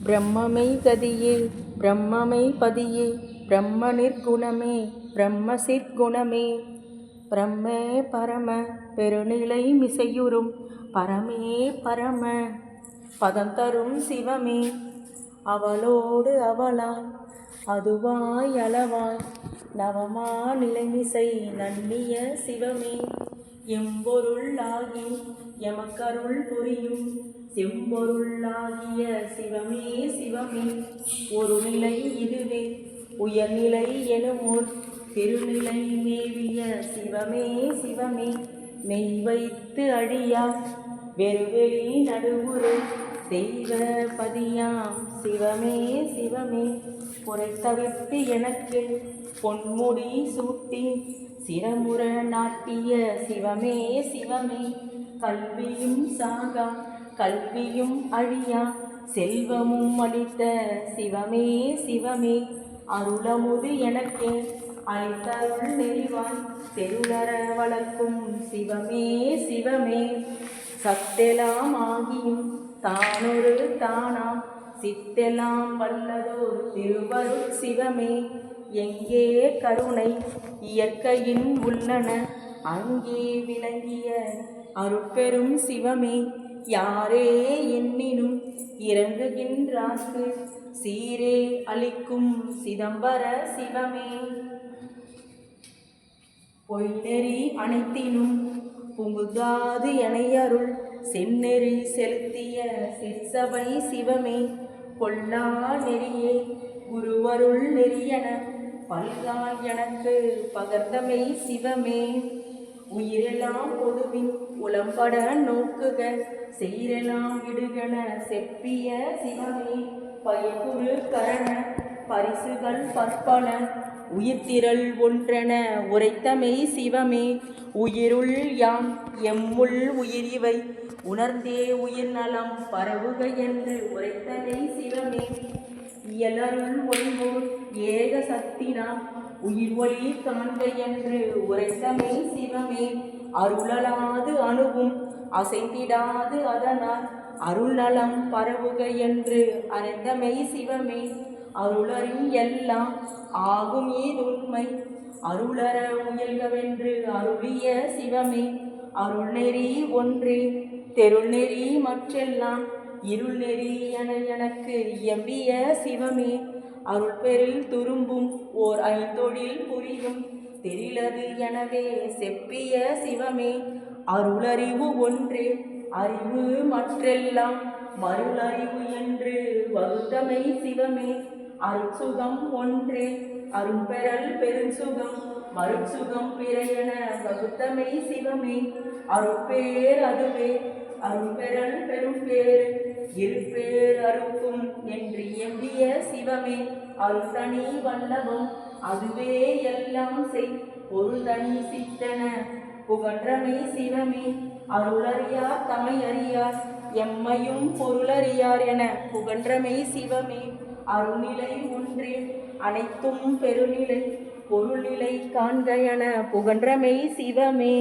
பிரம்மமை கதியே பிரம்மமை பதியே பிரம்ம நிர்குணமே பிரம்ம சிற்குணமே பிரம்மே பரம பெருநிலை மிசையுறும் பரமே பரம பதந்தரும் சிவமே அவளோடு அவளாய் அதுவாய் அளவாய் நவமா நிலைமிசை நன்னிய சிவமே எம்பொருளாகி எமக்கருள் புரியும் செம்பொருளாகிய சிவமே சிவமே ஒரு நிலை இதுவே உயர்நிலை எனுமோர் திருநிலை மேவிய சிவமே சிவமே மெய் வைத்து அழியா வெறுவெளி நடுவுரு தெய்வ பதியாம் சிவமே சிவமே புரை தவிர்த்து எனக்கு பொன்முடி சூட்டி சிரமுற நாட்டிய சிவமே சிவமே கல்வியும் சாகா கல்வியும் அழியா செல்வமும் அளித்த சிவமே சிவமே அருளமுது எனக்கு அளித்தருள் நெறிவாய் தெருளர வளர்க்கும் சிவமே சிவமே சத்தெலாம் ஆகியும் தானொரு தானாம் சித்தெல்லாம் வல்லதோர் திருவருட் சிவமே எங்கே கருணை இயற்கையின் உள்ளன அங்கே விளங்கிய அருட்பெரும் சிவமே யாரே எண்ணினும் இறங்குகின்றார்க்கு சீரே அளிக்கும் சிதம்பர சிவமே பொய்நெறி அனைத்தினும் புகுதாது எனையருள் செந்நெறி செலுத்திய சிற்சபை சிவமே கொல்லா நெறியே குருவருள் நெறியன பல்கால் எனக்கு பகர்ந்தமை சிவமே உயிரெல்லாம் பொதுவின் உளம்பட நோக்குக செய்யலாம் இடுகன செப்பிய சிவமே பயகுரு கரண பரிசுகள் பற்பல உயிர்த்திரள் ஒன்றென உரைத்தமை சிவமே உயிருள் யாம் எம்முள் உயிரிவை உணர்ந்தே உயிர் நலம் பரவுக என்று உரைத்தமை சிவமே இயலருள் ஒளிவோர் ஏக சக்தினாம் உயிர் ஒளி காண்க என்று உரைத்தமை சிவமே அருளலாது அணுவும் அசைந்திடாது அதனால் அருள் நலம் பரவுக என்று அறிந்தமை சிவமே அருளறின் எல்லாம் ஆகும் ஈதுண்மை அருளற முயல்கவென்று அருளிய சிவமே அருள் நெறி ஒன்றே தெருள் நெறி மற்றெல்லாம் இருள் நெறி என எனக்கு எம்பிய சிவமே அருள் பெரில் துரும்பும் ஓர் ஐந்தொழில் புரியும் தெரிலது எனவே செப்பிய சிவமே அருளறிவு ஒன்றே அறிவு மற்றெல்லாம் மருளறிவு என்று வகுத்தமை சிவமே அருட்சுகம் ஒன்றே அரும்பெறல் பெருசுகம் மருட்சுகம் பிறையென வகுத்தமை சிவமே அருட்பேர் அதுவே அரும்பெறல் பெரும் பேர் இருப்பேர் அறுக்கும் என்று எம்பிய சிவமே அருள் தனி வல்லவம் அதுவே எல்லாம் செய் பொருள் தனி சித்தன புகன்றமை சிவமே அருளறியார் தமை அறியார் எம்மையும் பொருளறியார் என புகன்றமை சிவமே அருள்நிலை ஒன்றே அனைத்தும் பெருநிலை பொருள்நிலை காண்க என புகன்றமை சிவமே.